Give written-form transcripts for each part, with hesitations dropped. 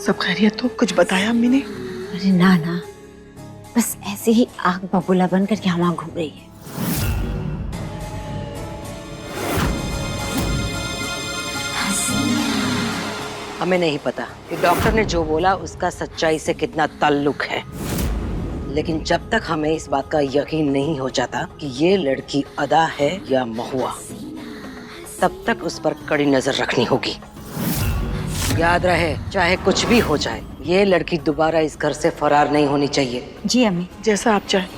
सब खैरियत तो? कुछ बताया अम्मी ने? अरे ना ना, बस ऐसे ही आग बबूला बनकर यहाँ वहाँ घूम रही है। हमें नहीं पता कि डॉक्टर ने जो बोला उसका सच्चाई से कितना ताल्लुक है, लेकिन जब तक हमें इस बात का यकीन नहीं हो जाता कि ये लड़की अदा है या महुआ, तब तक उस पर कड़ी नजर रखनी होगी। याद रहे, चाहे कुछ भी हो जाए, ये लड़की दोबारा इस घर से फरार नहीं होनी चाहिए। जी अम्मी। जैसा आप चाहें।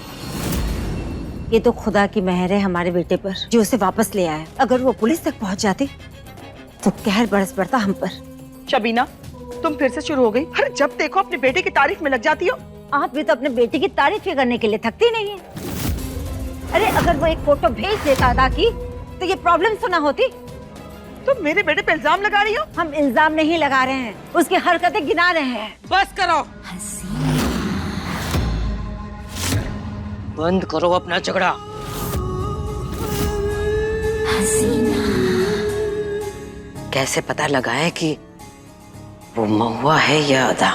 ये तो खुदा की मेहर है हमारे बेटे पर जो उसे वापस ले आया। अगर वो पुलिस तक पहुंच जाती तो कहर बरस पड़ता हम पर। शबीना, तुम फिर से शुरू हो गई। अरे जब देखो अपने बेटे की तारीफ में लग जाती हो। आप भी तो अपने बेटे की तारीफ करने के लिए थकती नहीं है। अरे अगर वो एक फोटो भेज देता अदा की तो ये प्रॉब्लम सुना होती। तुम मेरे बेटे पे इल्जाम लगा रही हो? हम इल्जाम नहीं लगा रहे हैं, उसकी हरकतें गिना रहे हैं। बस करो, बंद करो अपना झगड़ा। कैसे पता लगाए कि वो महुआ है या अदा?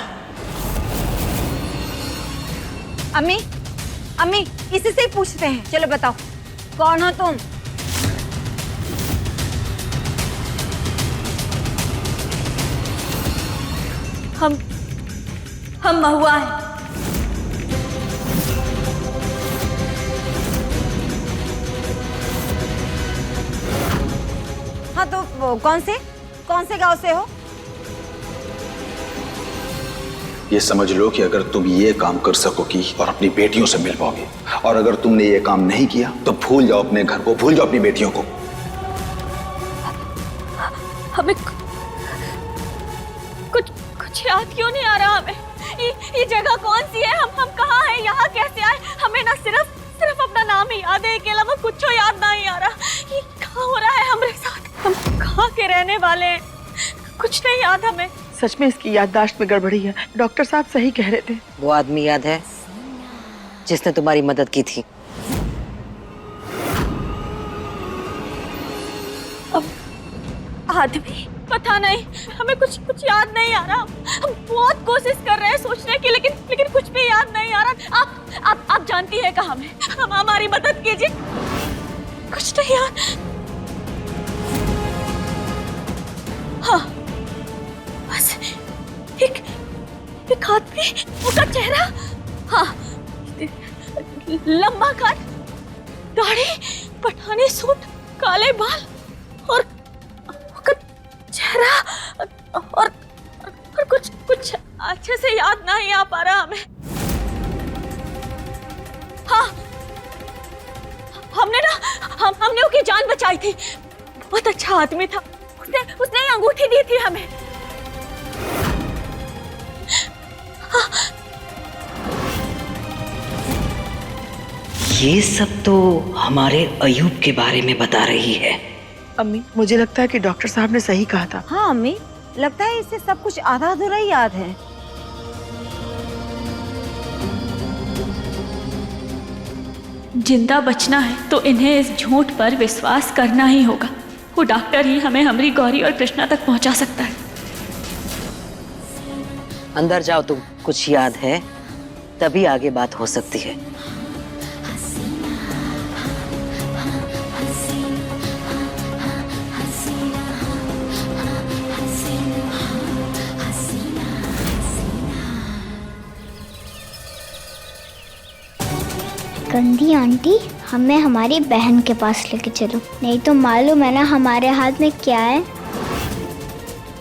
अम्मी, अम्मी इसी से ही पूछते हैं। चलो बताओ, कौन हो तुम? हम महुआ हैं। हाँ तो कौन से गांव से हो? ये समझ लो कि अगर तुम ये काम कर सकोगी और अपनी बेटियों से मिल पाओगे, और अगर तुमने ये काम नहीं किया तो भूल जाओ अपने घर को, भूल जाओ अपनी बेटियों को। हमें कुछ याद क्यों नहीं आ रहा हमें? ये जगह कौन सी है? हम कहाँ हैं? यहाँ कैसे आए? हमें ना सिर्फ अपना नाम ही याद है, इसके अलावा कुछ याद नहीं आ रहा। ये क्या हो रहा है हमारे साथ? हम कहाँ के रहने वाले हैं? कुछ नहीं याद हमें। सच में इसकी याददाश्त में गड़बड़ी है। डॉक्टर साहब सही कह रहे थे। वो आदमी याद है जिसने तुम्हारी मदद की थी? आदमी? पता नहीं, हमें कुछ याद नहीं आ रहा। हम बहुत कोशिश कर रहे हैं सोचने की, लेकिन कुछ भी याद नहीं आ रहा। आप जानती है कहाँ हमें? हम हमारी मदद कीजिए। कुछ नहीं याद। हाँ, बस एक आदमी, उसका चेहरा, हाँ, लंबा कद, दाढ़ी, पठानी सूट, काले बाल और चेहरा और कुछ अच्छे से याद नहीं आ पा रहा हमें। हाँ, हमने उसकी जान बचाई थी। बहुत अच्छा आदमी था। उसने अंगूठी दी थी हमें। हाँ। ये सब तो हमारे अयूब के बारे में बता रही है। अम्मी, मुझे लगता है कि डॉक्टर साहब ने सही कहा था। हाँ अम्मी, लगता है इसे सब कुछ आधा अधूरा ही याद है। जिंदा बचना है तो इन्हें इस झूठ पर विश्वास करना ही होगा। वो डॉक्टर ही हमें हमारी गौरी और कृष्णा तक पहुंचा सकता है। अंदर जाओ, तुम कुछ याद है तभी आगे बात हो सकती है। गंदी आंटी, हमें हमारी बहन के पास लेके चलो, नहीं तो मालूम है ना हमारे हाथ में क्या है।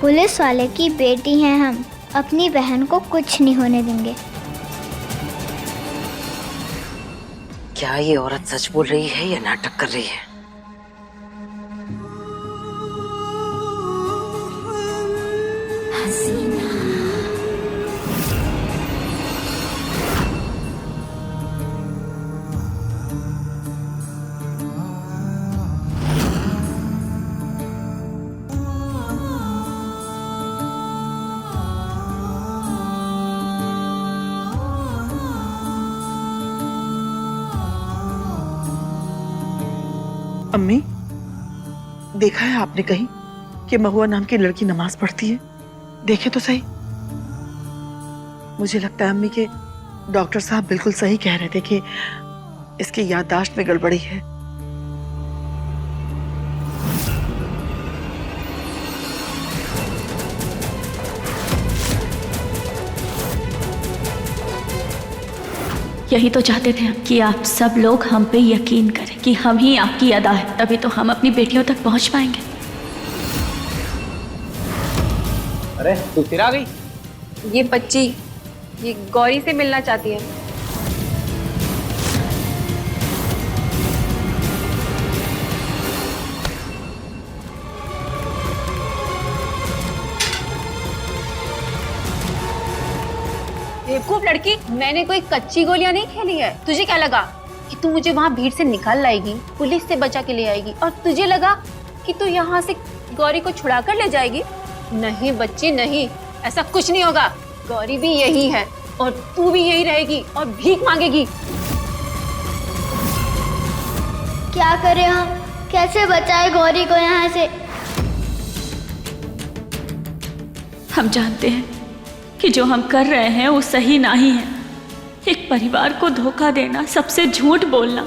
पुलिस वाले की बेटी हैं हम, अपनी बहन को कुछ नहीं होने देंगे। क्या ये औरत सच बोल रही है या नाटक कर रही है? अम्मी, देखा है आपने कहीं कि महुआ नाम की लड़की नमाज पढ़ती है? देखे तो सही। मुझे लगता है अम्मी के डॉक्टर साहब बिल्कुल सही कह रहे थे कि इसकी याददाश्त में गड़बड़ी है। यही तो चाहते थे हम कि आप सब लोग हम पे यकीन करें कि हम ही आपकी अदा है, तभी तो हम अपनी बेटियों तक पहुंच पाएंगे। अरे तू फिर आ गई? ये बच्ची ये गौरी से मिलना चाहती है। बेवकूफ लड़की, मैंने कोई कच्ची गोलियां नहीं खेली है। तुझे क्या लगा कि तू मुझे वहाँ भीड़ से निकाल लाएगी, पुलिस से बचा के ले आएगी, और तुझे लगा कि तू यहाँ से गौरी को छुड़ा कर ले जाएगी? नहीं बच्ची नहीं, ऐसा कुछ नहीं होगा। गौरी भी यही है और तू भी यही रहेगी और भीख मांगेगी। क्या करें हम? कैसे बचाए गौरी को यहाँ से? हम जानते हैं कि जो हम कर रहे हैं वो सही नहीं है। एक परिवार को धोखा देना, सबसे झूठ बोलना,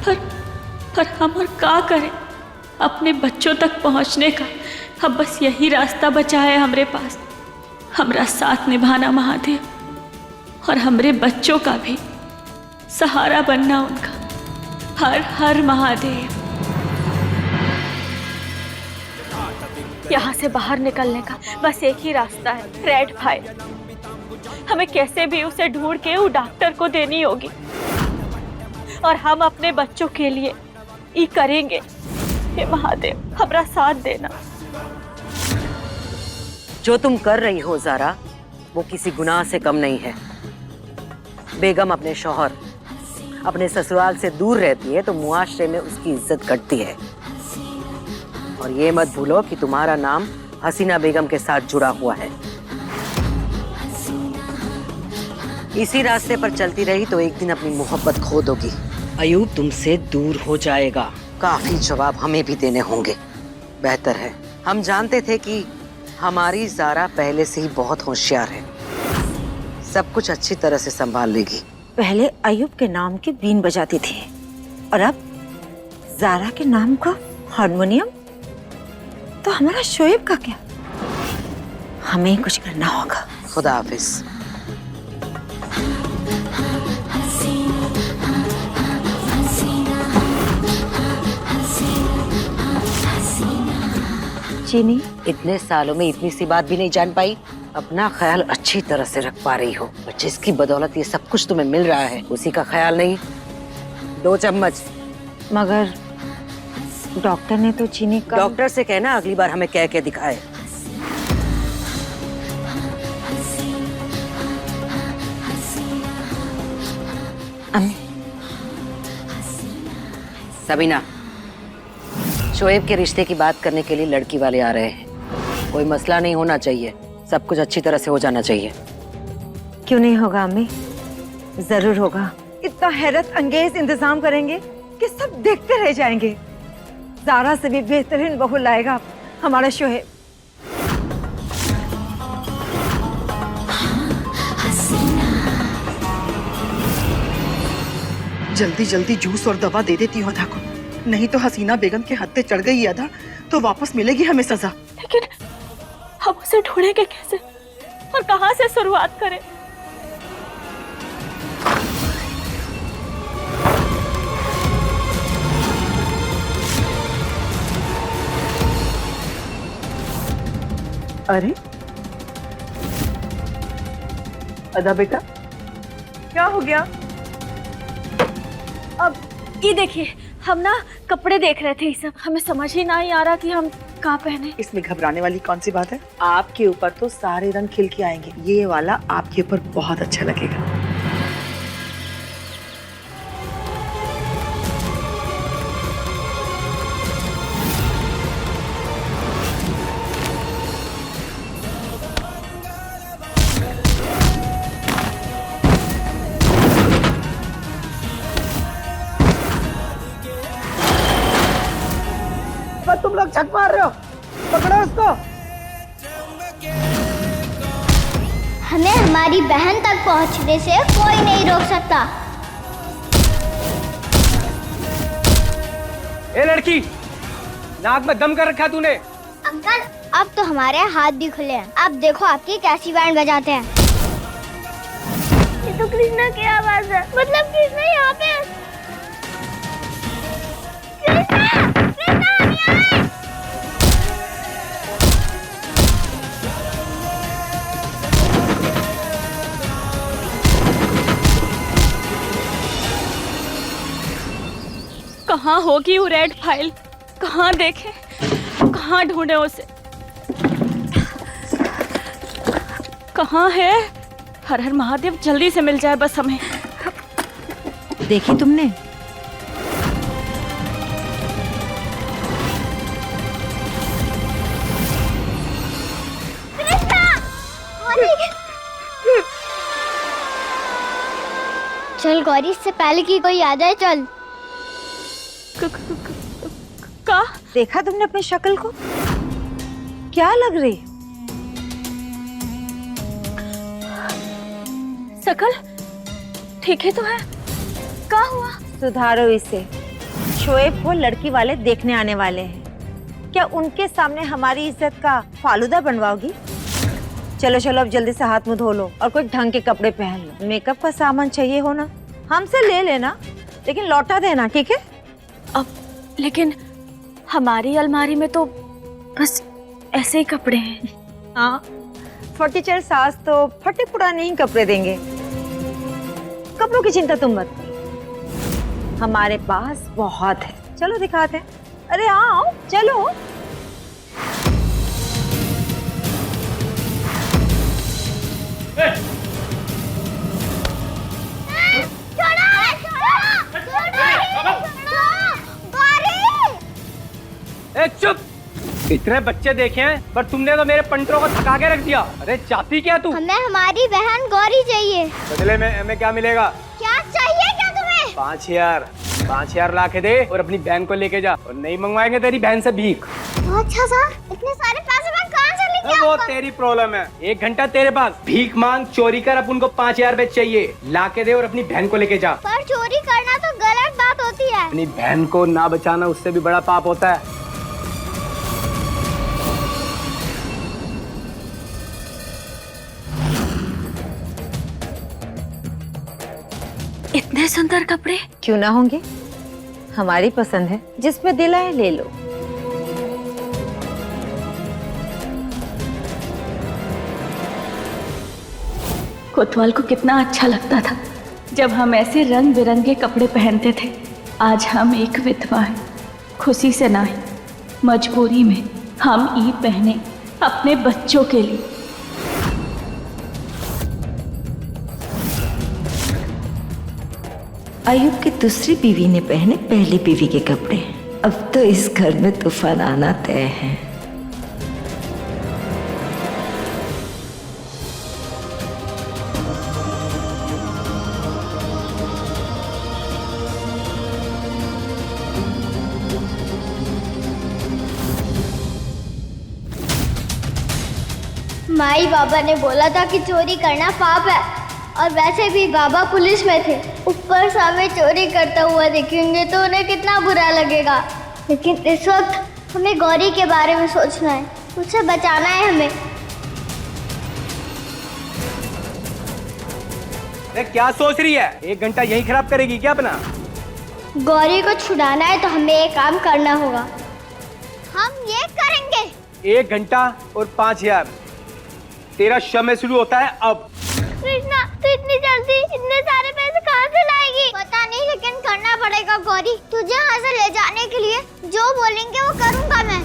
पर हम और क्या करें? अपने बच्चों तक पहुंचने का अब बस यही रास्ता बचा है हमरे पास। हमरा साथ निभाना महादेव, और हमरे बच्चों का भी सहारा बनना उनका। हर हर महादेव। यहाँ से बाहर निकलने का बस एक ही रास्ता है, रेड फाइल। हमें कैसे भी उसे ढूंढ के वो डॉक्टर को देनी होगी, और हम अपने बच्चों के लिए ये करेंगे। हे महादेव, हमारा साथ देना। जो तुम कर रही हो ज़ारा, वो किसी गुनाह से कम नहीं है। बेगम अपने शौहर, अपने ससुराल से दूर रहती है तो मुआशरे में उसकी इज्जत घटती है। और ये मत भूलो कि तुम्हारा नाम हसीना बेगम के साथ जुड़ा हुआ है। इसी रास्ते पर चलती रही तो एक दिन अपनी मोहब्बत खो दोगी। अयूब तुमसे दूर हो जाएगा। काफी जवाब हमें भी देने होंगे। बेहतर है, हम जानते थे कि हमारी ज़ारा पहले से ही बहुत होशियार है, सब कुछ अच्छी तरह से संभाल लेगी। पहले अयूब के नाम की बीन बजाती थी, और अब ज़ारा के नाम का हारमोनियम। तो हमारा शोएब का क्या? हमें कुछ करना होगा। खुदा हाफिज। चीनी, इतने सालों में इतनी सी बात भी नहीं जान पाई। अपना ख्याल अच्छी तरह से रख पा रही हो, और जिसकी बदौलत ये सब कुछ तुम्हें मिल रहा है उसी का ख्याल नहीं। 2 चम्मच। मगर डॉक्टर ने तो चीनी का। डॉक्टर से कहना अगली बार हमें कह के दिखाए। अम्मी। सबीना, शोएब के रिश्ते की बात करने के लिए लड़की वाले आ रहे हैं। कोई मसला नहीं होना चाहिए, सब कुछ अच्छी तरह से हो जाना चाहिए। क्यों नहीं होगा अम्मी, जरूर होगा। इतना हैरत अंगेज इंतजाम करेंगे कि सब देखते रह जाएंगे। ज़ारा से भी बेहतरीन बहू लाएगा हमारा शोएब। जल्दी जल्दी जूस और दवा दे देती हूँ अदा को, नहीं तो हसीना बेगम के हत्थे चढ़ गई अदा तो वापस मिलेगी हमें सजा। लेकिन हम उसे ढूंढेंगे कैसे और कहाँ से शुरुआत करें? अरे अदा बेटा, क्या हो गया? अब ये देखिए, हम ना कपड़े देख रहे थे, ये सब हमें समझ ही नहीं आ रहा कि हम कहाँ पहने। इसमें घबराने वाली कौन सी बात है? आपके ऊपर तो सारे रंग खिल के आएंगे, ये वाला आपके ऊपर बहुत अच्छा लगेगा। तुम लोग छक मार रहे हो, पकड़ो उसको। हमें हमारी बहन तक पहुंचने से कोई नहीं रोक सकता। ए लड़की, नाक में दम कर रखा तूने। अंकल, अब तो हमारे हाथ भी खुले हैं। अब देखो आपकी कैसी बैंड बजाते हैं। ये तो कृष्णा की आवाज है। मतलब कृष्णा यहाँ पे है। कृष्णा, कृष्णा हम यहाँ हैं। कहाँ होगी वो रेड फाइल? कहाँ देखें, कहाँ ढूंढे उसे? कहाँ है? हर हर महादेव, जल्दी से मिल जाए बस हमें। देखी तुमने? चल गौरी, इससे पहले कि कोई आ जाए चल। का? देखा तुमने अपनी शक्ल को? क्या लग रही? शकल ठीक है तो है? क्या हुआ? सुधारो इसे। शोएब को लड़की वाले देखने आने वाले हैं। क्या उनके सामने हमारी इज्जत का फालूदा बनवाओगी? चलो चलो, अब जल्दी से हाथ मुंह धो लो और कोई ढंग के कपड़े पहन लो। मेकअप का सामान चाहिए हो ना, हमसे ले लेना, लेकिन लौटा देना, ठीक है? अब लेकिन हमारी अलमारी में तो बस ऐसे ही कपड़े हैं। हाँ, फटीचर सास तो फटे पुराने ही कपड़े देंगे। कपड़ों की चिंता तुम मत करो, हमारे पास बहुत है। चलो दिखाते हैं। अरे आओ, चलो। ए चुप! इतने बच्चे देखे हैं, पर तुमने तो मेरे पंटरों को थका के रख दिया। अरे चाहती क्या तू? हमें हमारी बहन गौरी चाहिए। बदले में हमें क्या मिलेगा? क्या चाहिए क्या तुम्हें? 5,000 ला के दे और अपनी बहन को लेके जा, और नहीं मंगवाएंगे तेरी बहन से भीख। अच्छा सर, इतने सारे पैसे मैं कहाँ से लेके वो आऊंगा? तेरी प्रॉब्लम है। 1 घंटा तेरे पास भीख मांग, चोरी कर, अब उनको 5,000 रुपए चाहिए, ला के दे और अपनी बहन को लेके जा। पर चोरी करना तो गलत बात होती है। अपनी बहन को ना बचाना उससे भी बड़ा पाप होता है। इतने सुंदर कपड़े क्यों ना होंगे, हमारी पसंद है। जिसमें दिल आए ले लो। कोतवाल को कितना अच्छा लगता था जब हम ऐसे रंग बिरंगे कपड़े पहनते थे। आज हम एक विधवा हैं, खुशी से नहीं मजबूरी में हम ईद पहने अपने बच्चों के लिए। अयूब की दूसरी बीवी ने पहने पहली बीवी के कपड़े। अब तो इस घर में तूफान आना तय है। माई बाबा ने बोला था कि चोरी करना पाप है, और वैसे भी बाबा पुलिस में थे। ऊपर से हमें चोरी करता हुआ देखेंगे तो उन्हें कितना बुरा लगेगा। लेकिन इस वक्त हमें गौरी के बारे में सोचना है, उसे बचाना है हमें। अरे क्या सोच रही है? 1 घंटा यही खराब करेगी क्या अपना? गौरी को छुड़ाना है तो हमें एक काम करना होगा। हम ये करेंगे। 1 घंटा और 5,000। तेरा समय शुरू होता है अब। कृष्णा, तू इतनी जल्दी इतने सारे पैसे कहाँ से लाएगी? पता नहीं, लेकिन करना पड़ेगा गौरी। तुझे यहाँ से ले जाने के लिए जो बोलेंगे वो करूँगा मैं।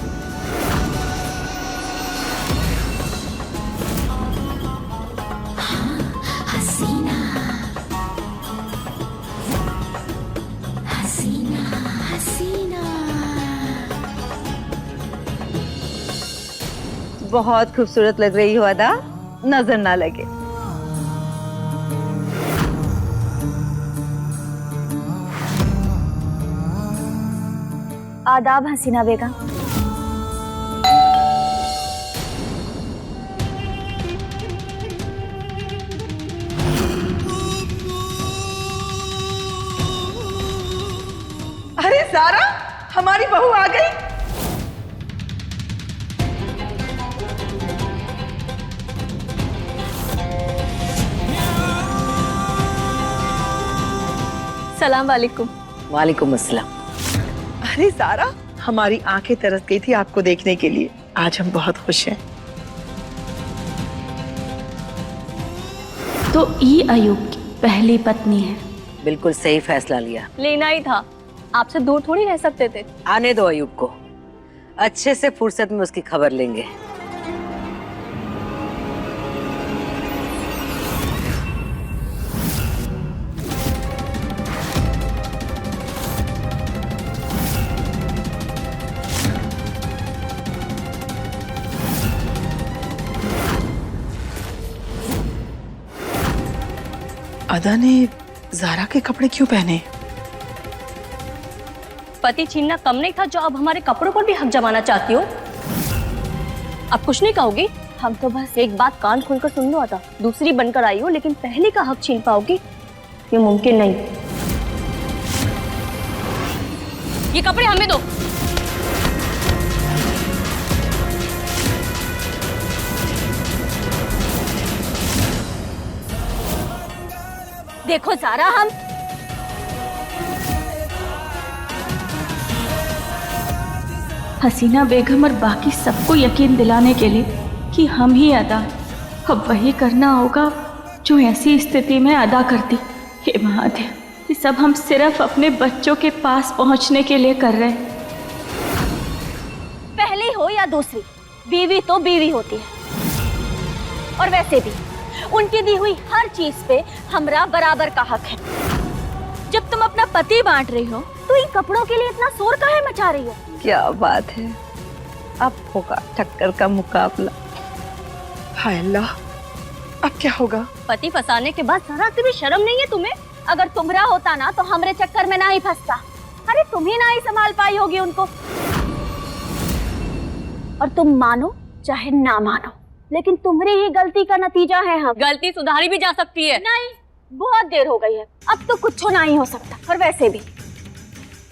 हसीना हसीना हसीना। बहुत खूबसूरत लग रही हो अदा, नजर ना लगे। आदाब हसीना बेगम। जारा, हमारी बहू आ गई। सलाम वालेकुम। वालेकुम अस्सलाम। अरे जारा, हमारी आंखें तरस गई थी आपको देखने के लिए। आज हम बहुत खुश हैं। तो ई अयूब की पहली पत्नी है। बिल्कुल सही फैसला लिया। लेना ही था, आपसे दूर थोड़ी रह सकते थे। आने दो अयूब को, अच्छे से फुर्सत में उसकी खबर लेंगे। अदा ने जारा के कपड़े क्यों पहने? पति छीनना कम नहीं था जो अब हमारे कपड़ों पर भी हक जमाना चाहती हो। अब कुछ नहीं कहोगी? हम तो बस एक बात कान खोलकर सुन लो अदा, दूसरी बनकर आई हो लेकिन पहले का हक छीन पाओगी? ये मुमकिन नहीं। ये कपड़े हमें दो। देखो जारा, हम हसीना बेगम और बाकी सबको यकीन दिलाने के लिए कि हम ही अदा, अब वही करना होगा जो ऐसी स्थिति में अदा करती। हे महादेव, ये सब हम सिर्फ अपने बच्चों के पास पहुंचने के लिए कर रहे हैं। पहली हो या दूसरी, बीवी तो बीवी होती है। और वैसे भी उनकी दी हुई हर चीज पे हमरा बराबर का हक है। जब तुम अपना पति बांट रही हो तो इन कपड़ों के लिए इतना शोर काहे मचा रही हो? क्या बात है, अब होगा टक्कर का मुकाबला। हाय अल्लाह, अब क्या होगा? पति फंसाने के बाद जरा सी भी शर्म नहीं है तुम्हें? अगर तुम्हारा होता ना तो हमरे चक्कर में ना ही फंसता। अरे तुम ही ना ही संभाल पाई होगी उनको। और तुम मानो चाहे ना मानो, लेकिन तुम्हारी ही गलती का नतीजा है। हम गलती सुधारी भी जा सकती है। नहीं, बहुत देर हो गई है, अब तो कुछ ना ही हो सकता। और वैसे भी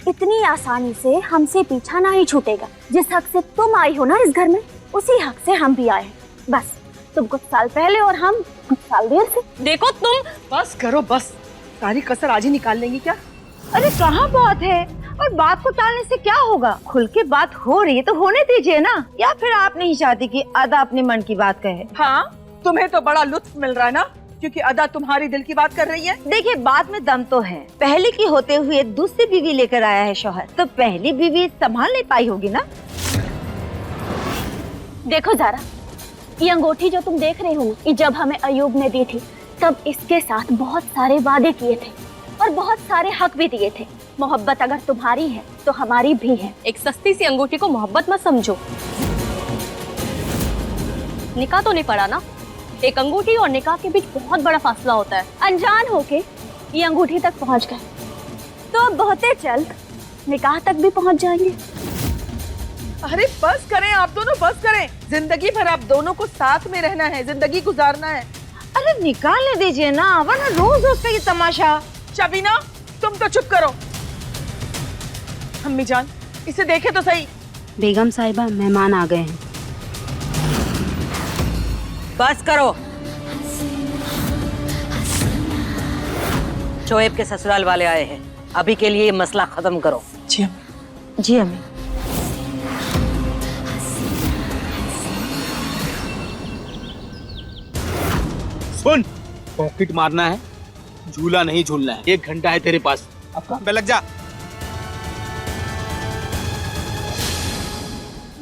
इतनी आसानी से हमसे पीछा ना ही छूटेगा। जिस हक से तुम आई हो ना इस घर में, उसी हक से हम भी आए हैं। बस तुम कुछ साल पहले और हम कुछ साल देर से। देखो तुम बस करो बस, सारी कसर आज ही निकाल लेंगी क्या? अरे कहाँ बात है, और बात को टालने से क्या होगा? खुल के बात हो रही है तो होने दीजिए ना। या फिर आप नहीं चाहती कि अदा अपने मन की बात कहे? हाँ, तुम्हें तो बड़ा लुत्फ मिल रहा है ना, क्योंकि अदा तुम्हारी दिल की बात कर रही है। देखिए, बात में दम तो है। पहले की होते हुए दूसरी बीवी लेकर आया है शौहर, तो पहली बीवी संभाल नहीं पाई होगी ना। देखो जारा, ये अंगूठी जो तुम देख रहे हो, ये जब हमें अयूब ने दी थी तब इसके साथ बहुत सारे वादे किए थे और बहुत सारे हक भी दिए थे। मोहब्बत अगर तुम्हारी है तो हमारी भी है। एक सस्ती सी अंगूठी को मोहब्बत मत समझो। निकाह तो नहीं पड़ा ना, एक अंगूठी और निकाह के बीच बहुत बड़ा फासला होता है। अनजान होके ये अंगूठी तक पहुंच गए तो बहुते जल्द निकाह तक भी पहुंच जाएंगे। अरे बस करें आप दोनों, बस करें। जिंदगी भर आप दोनों को साथ में रहना है, जिंदगी गुजारना है। अरे निकालने दीजिए ना, वरना रोज रोज का ये तमाशा। शबीना, तुम तो चुप करो। अम्मी जान, इसे देखे तो सही। बेगम साहिबा, मेहमान आ गए हैं। बस करो। शोएब के ससुराल वाले आए हैं, अभी के लिए ये मसला खत्म करो। जी अम्मी। जी अम्मी। सुन, पॉकेट मारना है, झूला नहीं झूलना है। 1 घंटा है तेरे पास, अब काम पे लग जा।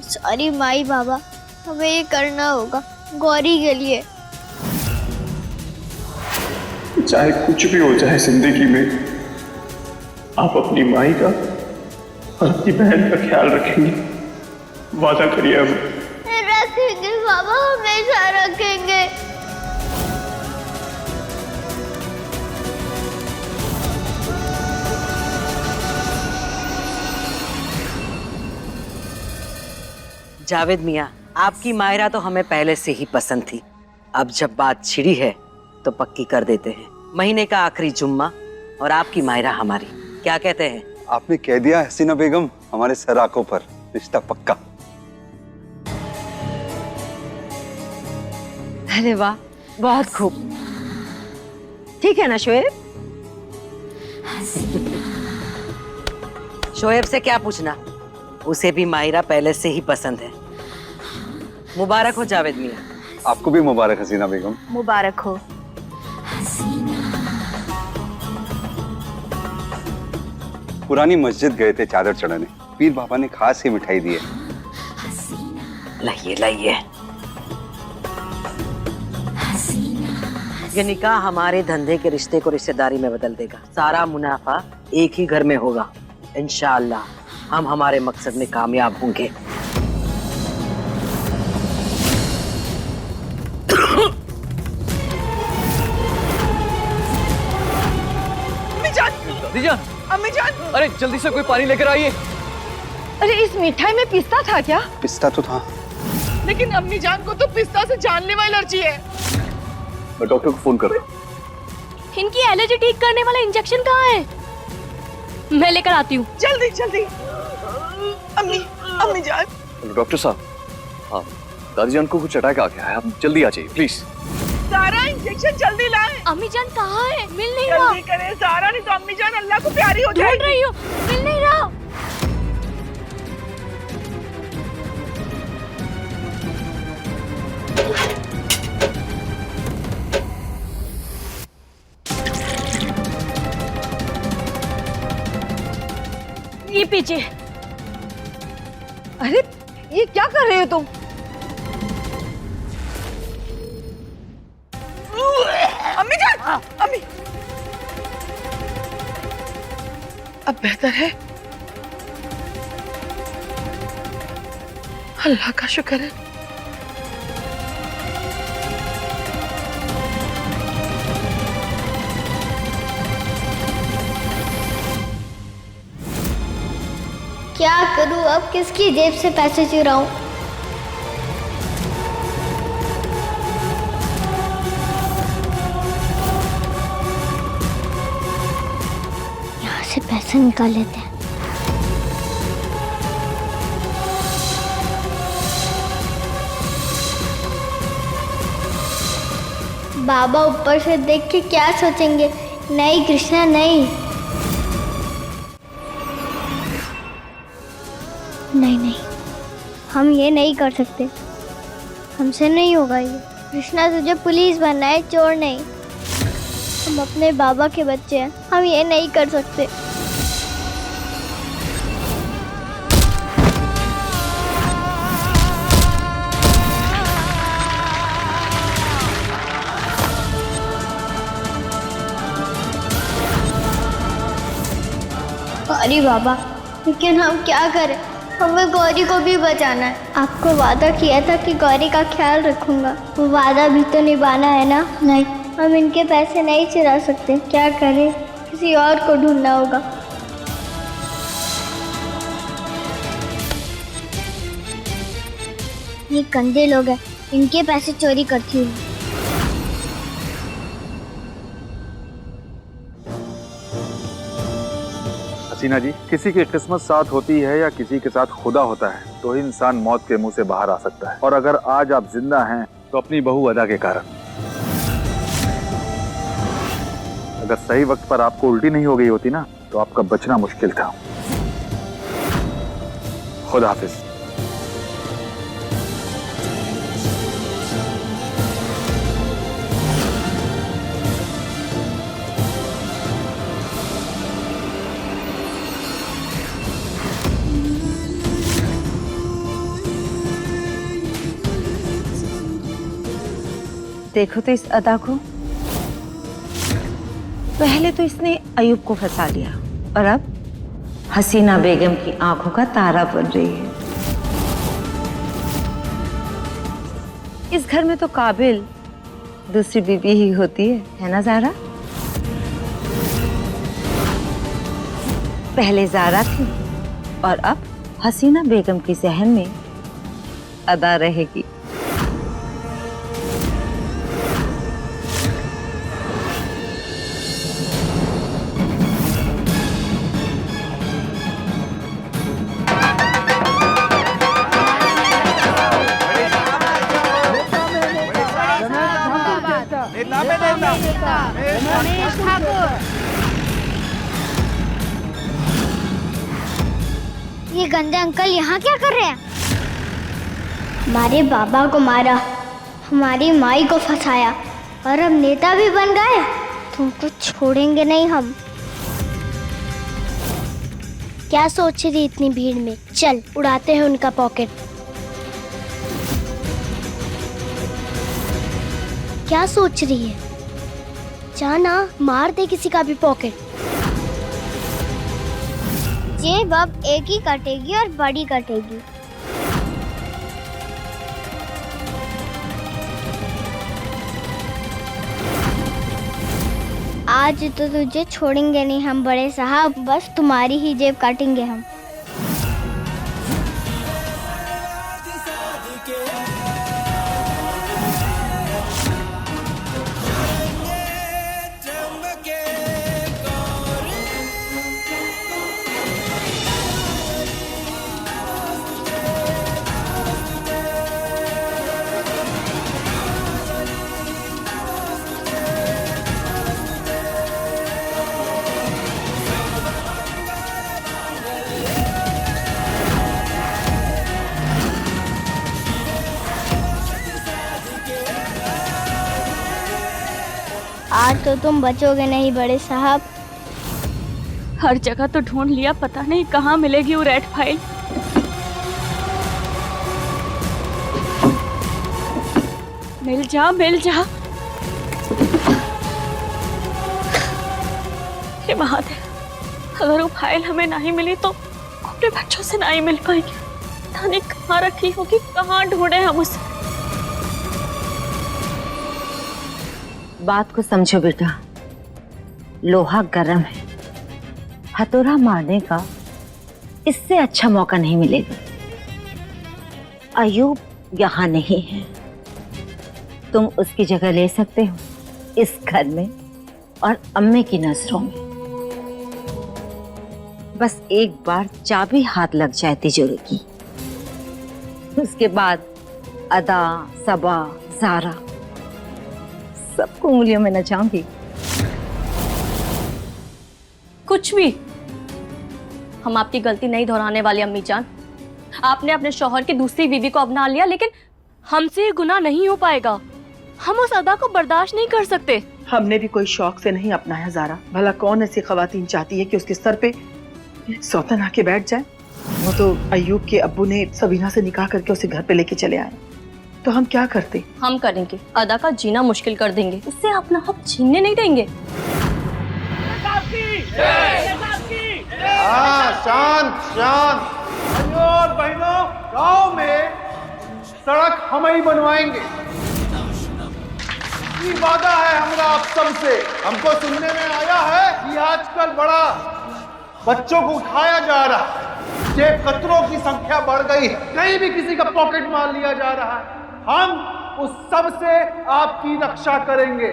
सॉरी माई बाबा, हमें ये करना होगा गौरी के लिए। चाहे कुछ भी हो जाए जिंदगी में, आप अपनी माई का और अपनी बहन का ख्याल रखेंगे, वादा करिए। अब रखेंगे बाबा, हमेशा रखेंगे। जावेद मियाँ, आपकी मायरा तो हमें पहले से ही पसंद थी। अब जब बात छिड़ी है तो पक्की कर देते हैं। महीने का आखिरी जुम्मा और आपकी मायरा हमारी, क्या कहते हैं? आपने कह दिया हसीना बेगम, हमारे सर आंखों पर, रिश्ता पक्का। अरे वाह, बहुत खूब। ठीक है ना शोएब? शोएब से क्या पूछना, उसे भी माहिरा पहले से ही पसंद है। मुबारक हो जावेद मियां। आपको भी मुबारक हसीना बेगम। मुबारक हो। पुरानी मस्जिद गए थे चादर चढ़ाने, पीर बाबा ने खास ही मिठाई दी है। लाइए लाइए। ये निकाह हमारे धंधे के रिश्ते को रिश्तेदारी में बदल देगा। सारा मुनाफा एक ही घर में होगा। इंशाअल्लाह हम हमारे मकसद में कामयाब होंगे। अम्मी जान, अरे जल्दी से कोई पानी लेकर आइए। अरे इस मिठाई में पिस्ता था क्या? पिस्ता तो था, लेकिन अम्मी जान को तो पिस्ता से जानलेवा एलर्जी है। मैं डॉक्टर को फोन कर रहा हूँ। इनकी एलर्जी ठीक करने वाला इंजेक्शन कहाँ है? मैं लेकर आती हूँ। जल्दी जल्दी। अम्मी जान। डॉक्टर साहब, हाँ दादी जान को कुछ अटैक आ गया है, आप जल्दी आ जाइए प्लीज। सारा इंजेक्शन जल्दी लाए। अम्मी जान कहाँ है? मिल नहीं रहा। जल्दी करें सारा, नहीं तो अम्मी जान अल्लाह को प्यारी हो जाएगी। ढूंढ रही हूँ, मिल नहीं रहा। ये पीछे। अरे ये क्या कर रहे हो तुम? अम्मी जान, अम्मी। अब बेहतर है? अल्लाह का शुक्र है। क्या करूं अब, किसकी जेब से पैसे चुराऊं? यहाँ से पैसे निकाल लेते हैं। बाबा ऊपर से देख के क्या सोचेंगे? नहीं कृष्णा नहीं, नहीं नहीं, हम ये नहीं कर सकते, हमसे नहीं होगा ये। कृष्णा तुझे पुलिस बनना है, चोर नहीं। हम अपने बाबा के बच्चे हैं, हम ये नहीं कर सकते। अरे बाबा, लेकिन हम क्या करें? हमें गौरी को भी बचाना है। आपको वादा किया था कि गौरी का ख्याल रखूंगा, वो वादा भी तो निभाना है ना। नहीं, हम इनके पैसे नहीं चुरा सकते। क्या करें? किसी और को ढूंढना होगा। ये गंदे लोग हैं, इनके पैसे चोरी करती हूँ। हसीना जी, किसी की किस्मत साथ होती है या किसी के साथ खुदा होता है तो ही इंसान मौत के मुंह से बाहर आ सकता है। और अगर आज आप जिंदा हैं तो अपनी बहू अदा के कारण। अगर सही वक्त पर आपको उल्टी नहीं हो गई होती ना तो आपका बचना मुश्किल था। खुदा हाफिज। देखो तो इस अदा को। पहले तो इसने अयूब को फंसा लिया और अब हसीना बेगम की आंखों का तारा बन रही है। इस घर में तो काबिल दूसरी बीवी ही होती है ना ज़ारा? पहले ज़ारा थी और अब हसीना बेगम के जहन में अदा रहेगी। ये गंदे अंकल यहाँ क्या कर रहे हैं? हमारे बाबा को मारा, हमारी माई को फंसाया और अब नेता भी बन गए। तुमको छोड़ेंगे नहीं हम। क्या सोच रही इतनी भीड़ में? चल उड़ाते हैं उनका पॉकेट। क्या सोच रही है? जाना मार दे किसी का भी पॉकेट। जेब अब एक ही कटेगी और बड़ी कटेगी। आज तो तुझे छोड़ेंगे नहीं हम बड़े साहब, बस तुम्हारी ही जेब काटेंगे हम। आज तो तुम बचोगे नहीं बड़े साहब। हर जगह तो ढूंढ लिया, पता नहीं कहाँ मिलेगी वो रेड फाइल। मिल जा मिल जा। हे महादेव, अगर वो फाइल हमें नहीं मिली तो अपने बच्चों से नहीं मिल पाएगी। पता नहीं कहाँ रखी होगी, कहाँ ढूंढे हम उसे। बात को समझो बेटा, लोहा गर्म है, हथौड़ा मारने का इससे अच्छा मौका नहीं मिलेगा। अयूब यहाँ नहीं है, तुम उसकी जगह ले सकते हो इस घर में और अम्मे की नजरों में। बस एक बार चाबी हाथ लग जाए तिजोरी की, उसके बाद अदा, सबा, ज़ारा सबको उंगलियों में नचाऊंगी। कुछ भी, हम आपकी गलती नहीं दोहराने वाले अम्मी जान। आपने अपने शौहर की दूसरी बीवी को अपना लिया, लेकिन हमसे ये गुनाह नहीं हो पाएगा। हम उस अदा को बर्दाश्त नहीं कर सकते। हमने भी कोई शौक से नहीं अपनाया ज़ारा। भला कौन ऐसी खवातीन चाहती है कि उसके सर पे सौतन आके बैठ जाए? वो तो अयूब के अब्बू ने सबीना से निकाह करके उसे घर पे लेके चले आए, तो हम क्या करते? हम करेंगे, अदा का जीना मुश्किल कर देंगे, उससे अपना हक छीनने नहीं देंगे। शांत शांत। भाइयों और बहनों, गांव में सड़क हम ही बनवाएंगे, ये वादा है हमारा आप सबसे। हमको सुनने में आया है कि आजकल बड़ा बच्चों को उठाया जा रहा है, जेब कतरों की संख्या बढ़ गई, कहीं भी किसी का पॉकेट मार लिया जा रहा है। हम उस सब से आपकी रक्षा करेंगे।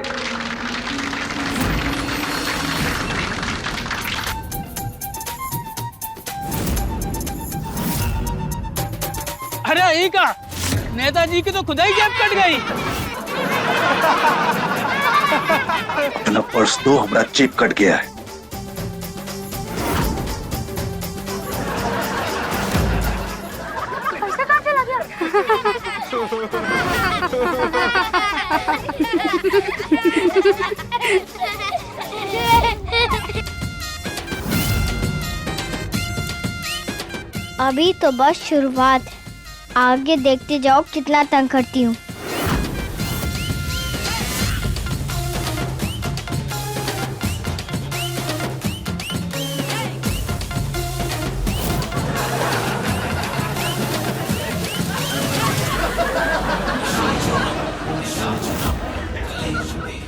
अरे यही का नेताजी की तो खुदाई जेब कट गई। पर्स तो हमारा चिप कट गया है। पैसा कहाँ चला गया? अभी तो बस शुरुआत है, आगे देखते जाओ कितना तंग करती हूँ।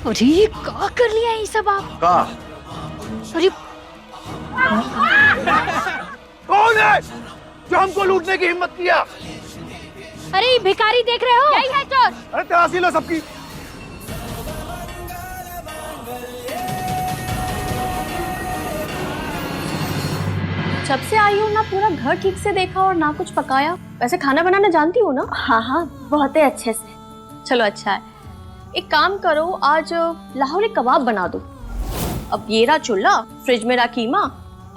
अरे ये क्या कर लिया ये सब आप? का अरे कौन है जो हमको लूटने की हिम्मत किया? अरे ये भिखारी देख रहे हो? यही है चोर। अरे तलाशी लो सबकी। जब से आई हूँ ना पूरा घर ठीक से देखा और ना कुछ पकाया। वैसे खाना बनाना जानती हो ना? हाँ हाँ बहुत ही अच्छे से। चलो अच्छा है। एक काम करो, आज लाहौरी कबाब बना दो। अब ये रहा चूल्हा, फ्रिज में रहा कीमा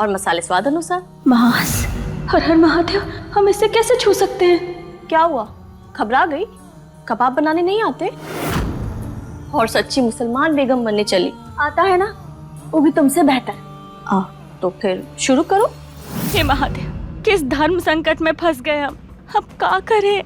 और मसाले स्वाद अनुसार। मांस, हर हर महादेव, हम इसे कैसे छू सकते हैं? क्या हुआ, घबरा गई? कबाब बनाने नहीं आते? और सच्ची मुसलमान बेगम बनने चली, आता है ना, वो भी तुमसे बेहतर। तो फिर शुरू करो। हे महादेव, किस धर्म संकट में फंस गए हम, अब क्या करें?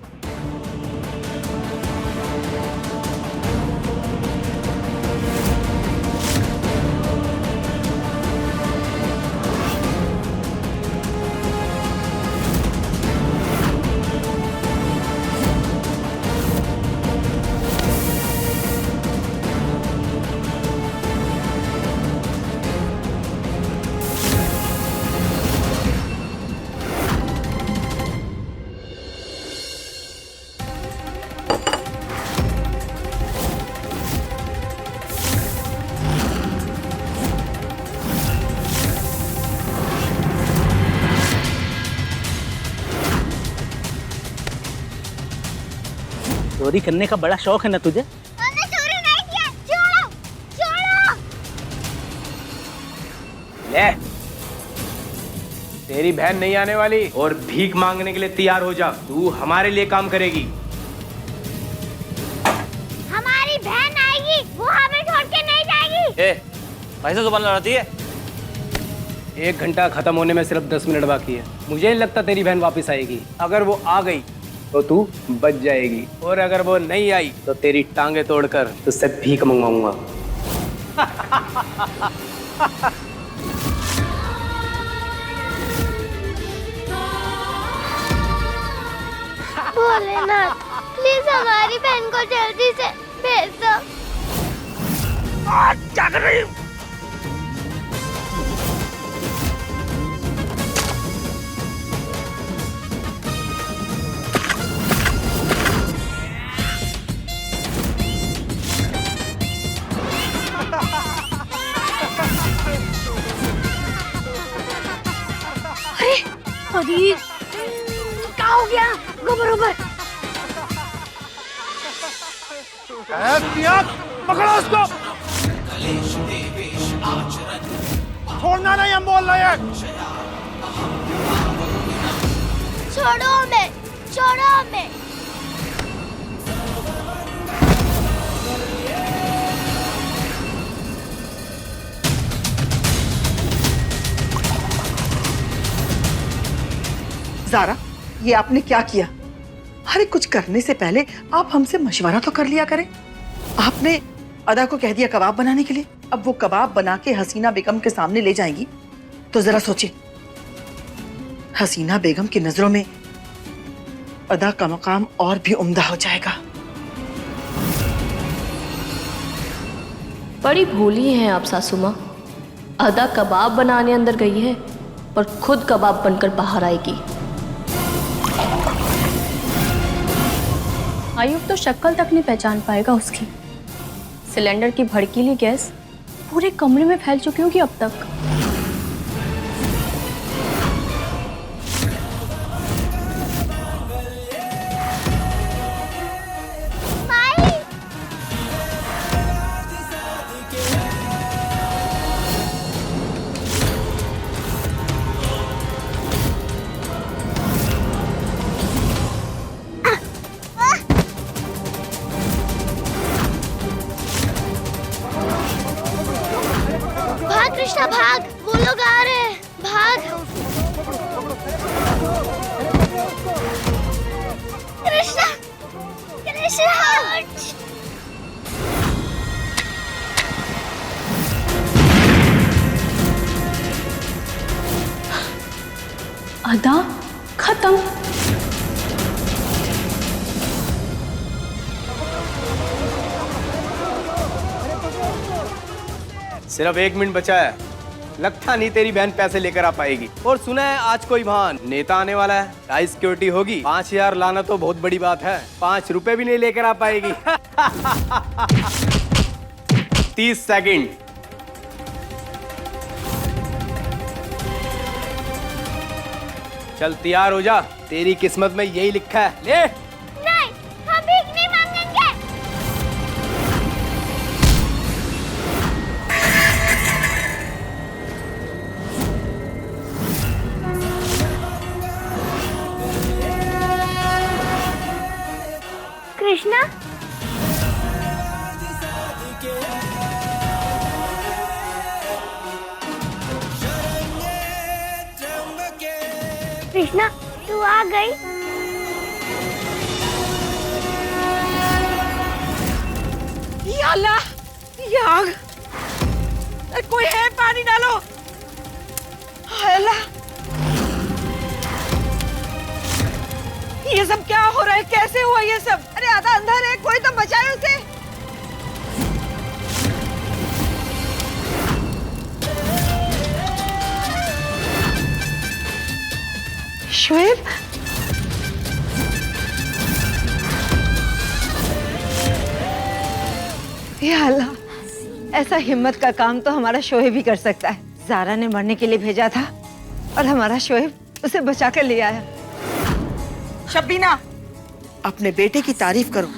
चोरी करने का बड़ा शौक है ना तुझे? मैंने चोरी नहीं किया, छोड़ो, छोड़ो। ले, तेरी बहन नहीं आने वाली और भीख मांगने के लिए तैयार हो जा। तू हमारे लिए काम करेगी। हमारी बहन आएगी, वो हमें छोड़ के नहीं जाएगी। ए, भाई से जुबान लड़ाती है। 1 घंटा खत्म होने में सिर्फ 10 मिनट बाकी है। मुझे नहीं लगता तेरी बहन वापस आएगी। अगर वो आ गई तो तू बच जाएगी, और अगर वो नहीं आई तो तेरी टांगे तोड़कर तुझसे भीख मंगवाऊंगा। भोलेनाथ, प्लीज हमारी बहन को जल्दी से भेज दो। क्या कर रही हूँ? अरे क्या हो गया? गोबर गोबर, पकड़ो उसको। छोड़ना नहीं, हम बोल रहे हैं। छोड़ो हमें, छोड़ो हमें। ज़ारा, ये आपने क्या किया? अरे कुछ करने से पहले आप हमसे मशवरा तो कर लिया करें। आपने अदा को कह दिया कबाब बनाने के लिए, अब वो कबाब बना के हसीना बेगम के सामने ले जाएंगी, तो जरा सोचिए, हसीना बेगम की नजरों में अदा का मकाम और भी उम्दा हो जाएगा। बड़ी भोली हैं आप सासू माँ। अदा कबाब बनाने अंदर गई है, पर खुद कबाब बनकर बाहर आएगी। आयुब तो शक्ल तक नहीं पहचान पाएगा उसकी। सिलेंडर की भड़कीली गैस पूरे कमरे में फैल चुकी होगी अब तक। कृष्णा भाग, वो लोग आ रहे हैं, भाग। कृष्णा, कृष्णा। अदा खत्म। सिर्फ 1 मिनट बचा है। लगता नहीं तेरी बहन पैसे लेकर आ पाएगी। और सुना है आज कोई महान नेता आने वाला है, हाई सिक्योरिटी होगी। 5000 लाना तो बहुत बड़ी बात है, 5 रुपए भी नहीं लेकर आ पाएगी। 30 सेकंड। चल तैयार हो जा, तेरी किस्मत में यही लिखा है। ले नहीं, हम भीख नहीं मांगेंगे। कृष्णा तू आ गई। या अल्लाह, ये आग! कोई है, पानी डालो। हाय अल्लाह, ये सब क्या हो रहा है? कैसे हुआ ये सब? अरे आधा अंदर है, कोई तो बचाए उसे। शोएब, या अल्लाह, ऐसा हिम्मत का काम तो हमारा शोएब ही कर सकता है। ज़ारा ने मरने के लिए भेजा था और हमारा शोएब उसे बचा कर ले आया। शब्बीना, अपने बेटे की तारीफ करो,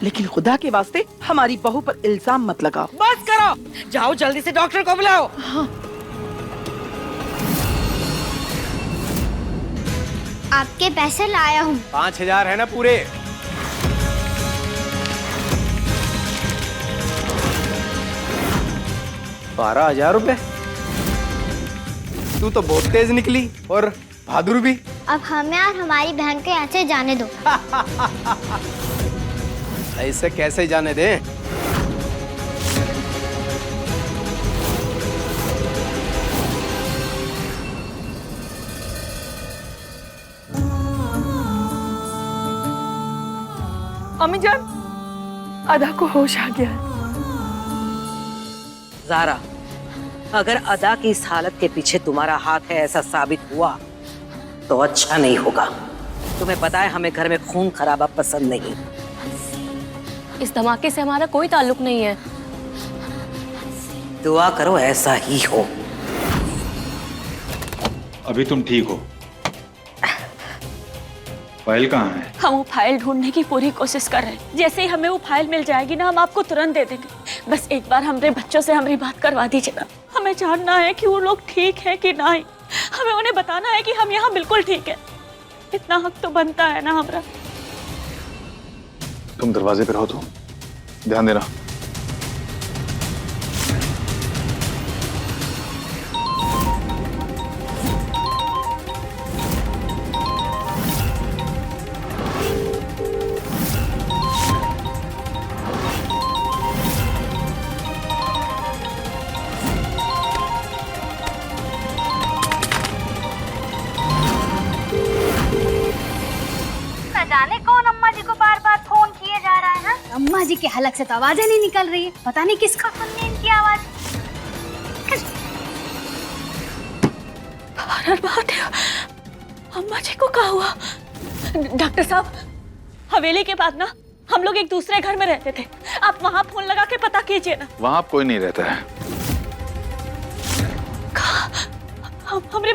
लेकिन खुदा के वास्ते हमारी बहू पर इल्जाम मत लगाओ। बस करो, जाओ जल्दी से डॉक्टर को बुलाओ। हाँ। आपके पैसे लाया हूँ। 5000 है ना पूरे? ₹12,000। तू तो बहुत तेज निकली और बहादुर भी। अब हमें और हमारी बहन को यहाँ से जाने दो। ऐसे कैसे जाने दे? अम्मी जान, अदा को होश आ गया है। ज़ारा, अगर अदा की इस हालत के पीछे तुम्हारा हाथ है ऐसा साबित हुआ तो अच्छा नहीं होगा। तुम्हें पता है हमें घर में खून खराबा पसंद नहीं। इस धमाके से हमारा कोई ताल्लुक नहीं है। दुआ करो ऐसा ही हो। अभी तुम ठीक हो? फाइल कहाँ है? हम वो फाइल ढूंढने की पूरी कोशिश कर रहे हैं। जैसे ही हमें वो फाइल मिल जाएगी ना, हम आपको तुरंत दे देंगे। बस एक बार हमारे बच्चों से हमारी बात करवा दीजिए ना। हमें जानना है कि वो लोग ठीक है कि नहीं। हमें उन्हें बताना है कि हम यहाँ बिल्कुल ठीक है। इतना हक तो बनता है ना हमारा। तुम दरवाजे पे रहो तो ध्यान देना। जाने कौन अम्मा जी को बार बार फोन किए जा रहा है ना? अम्मा जी के हलक से तो आवाजें नहीं निकल रही है, पता नहीं किसका। सुनने इनकी आवाज। अम्मा जी को क्या हुआ? डॉक्टर साहब, हवेली के बाद ना हम लोग एक दूसरे घर में रहते थे। आप वहाँ फोन लगा के पता कीजिए ना। वहाँ कोई नहीं रहता है। हमारे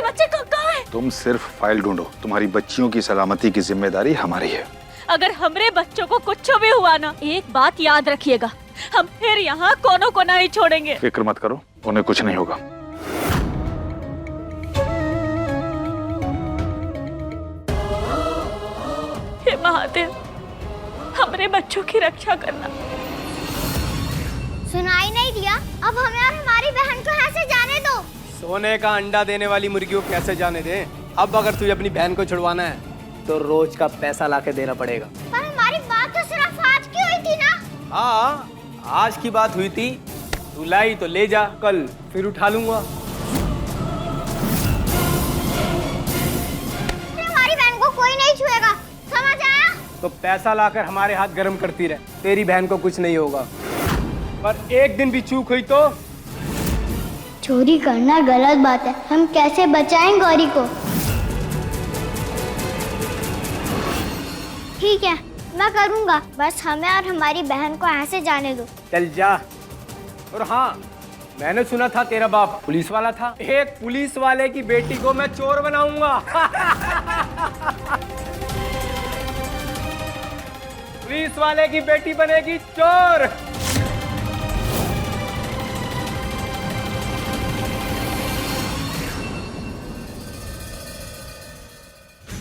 बच्चे कहाँ हैं? तुम सिर्फ फाइल ढूंढो। तुम्हारी बच्चियों की सलामती की जिम्मेदारी हमारी है। अगर हमारे बच्चों को कुछ भी हुआ ना, एक बात याद रखिएगा, हम फिर यहाँ कोनो को नहीं छोड़ेंगे। फिक्र मत करो, उन्हें कुछ नहीं होगा। हे महादेव, हमारे बच्चों की रक्षा करना। सुनाई नहीं दिया? अब हमें और हमारी बहन को यहाँ से जाने दो। सोने का अंडा देने वाली मुर्गियों को कैसे जाने दें? अब अगर तुझे अपनी बहन को छुड़वाना है तो रोज का पैसा लाके देना पड़ेगा। पर हमारी बात तो सिर्फ आज की हुई थी ना? हाँ, आज की बात हुई थी। तू लाई तो ले जा, कल फिर उठा लूंगा। हमारी बहन को कोई नहीं छुएगा, समझ आया? तो पैसा लाकर हमारे हाथ गर्म करती रहे, तेरी बहन को कुछ नहीं होगा। पर एक दिन भी चूक हुई तो चोरी करना गलत बात है। हम कैसे बचाएं गौरी को? ठीक है, मैं करूंगा। बस हमें और हमारी बहन को यहाँ से जाने दो। चल जा। और हाँ, मैंने सुना था तेरा बाप पुलिस वाला था। एक पुलिस वाले की बेटी को मैं चोर बनाऊंगा। पुलिस वाले की बेटी बनेगी चोर।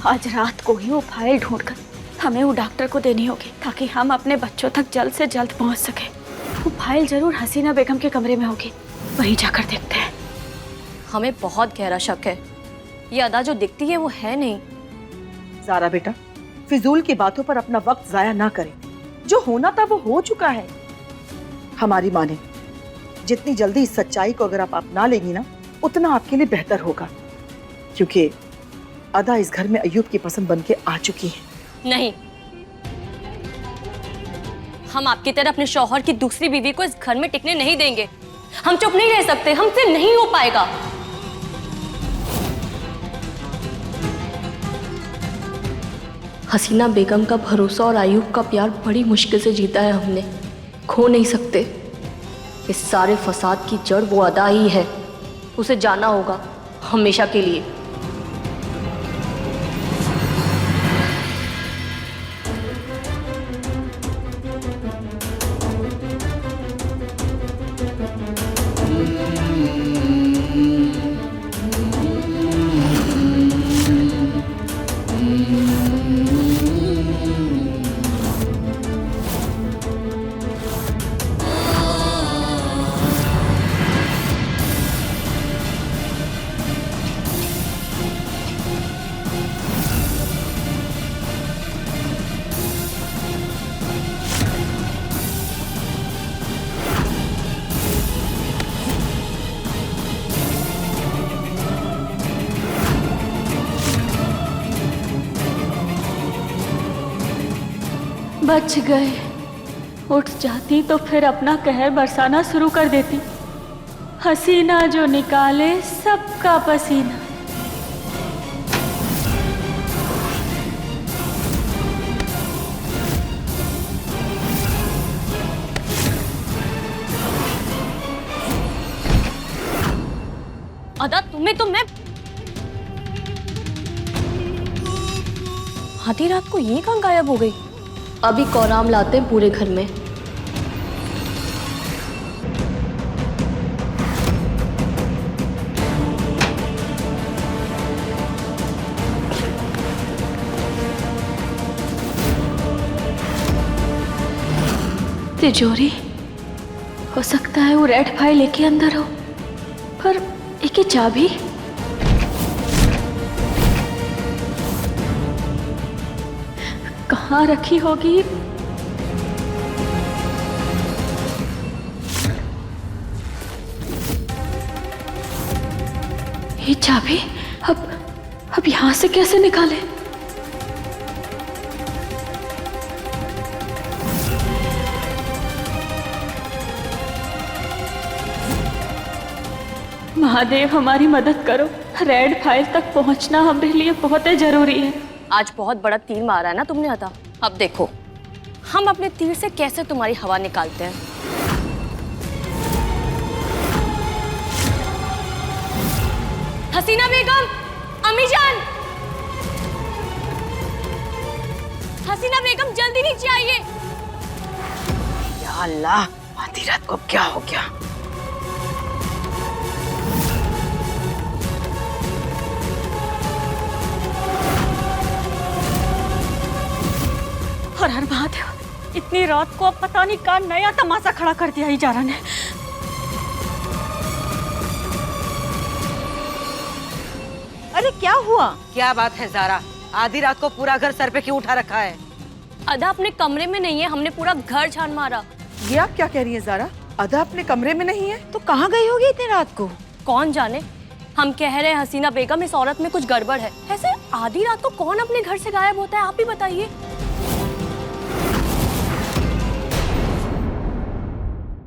आज रात को ही वो फाइल ढूंढकर हमें वो डॉक्टर को देनी होगी, ताकि हम अपने बच्चों तक जल्द से जल्द पहुंच सके। वो फाइल जरूर हसीना बेगम के कमरे में होगी, वहीं जाकर देखते हैं। हमें बहुत गहरा शक है ये अदा जो दिखती है वो है नहीं। ज़ारा बेटा, फिजूल की बातों पर अपना वक्त जाया ना करें। जो होना था वो हो चुका है। हमारी माने, जितनी जल्दी इस सच्चाई को अगर आप अपना लेंगी ना, उतना आपके लिए बेहतर होगा, क्योंकि अदा इस घर में अय्यूब की पसंद बन के आ चुकी है। नहीं, हम आपकी तरह अपने शौहर की दूसरी बीवी को इस घर में टिकने नहीं देंगे। हम चुप नहीं रह सकते, हमसे नहीं हो पाएगा। हसीना बेगम का भरोसा और अय्यूब का प्यार बड़ी मुश्किल से जीता है हमने, खो नहीं सकते। इस सारे फसाद की जड़ वो अदा ही है, उसे जाना होगा हमेशा के लिए। बच गए। उठ जाती तो फिर अपना कहर बरसाना शुरू कर देती। हसीना जो निकाले सबका पसीना। अदा तुम्हें तो मैं आधी रात को ये कहाँ गायब हो गई? अभी कौराम लाते हैं पूरे घर में। तिजोरी हो सकता है वो रेड फाइल लेके अंदर हो, पर एक ही चाबी। कहाँ रखी होगी? ये चाबी अब यहां से कैसे निकाले? महादेव हमारी मदद करो। रेड फाइल तक पहुंचना हमारे लिए बहुत ही जरूरी है। आज बहुत बड़ा तीर मारा है ना तुमने अदा। अब देखो हम अपने तीर से कैसे तुम्हारी हवा निकालते हैं। हसीना बेगम, अम्मी जान, हसीना बेगम जल्दी नीचे आइए। या अल्लाह, आधी रात को अब क्या हो गया? और हर महादेव, इतनी रात को अब पता नहीं कहाँ नया तमाशा खड़ा कर दिया ही जारा ने। अरे क्या हुआ? क्या बात है ज़ारा, आधी रात को पूरा घर सर पे क्यों उठा रखा है? अदा अपने कमरे में नहीं है, हमने पूरा घर छान मारा। ये आप क्या कह रही हैं ज़ारा? अदा अपने कमरे में नहीं है तो कहाँ गई होगी इतनी रात को? कौन जाने। हम कह रहे हैं हसीना बेगम इस औरत में कुछ गड़बड़ है। ऐसे आधी रात को कौन अपने घर से गायब होता है, आप ही बताइए।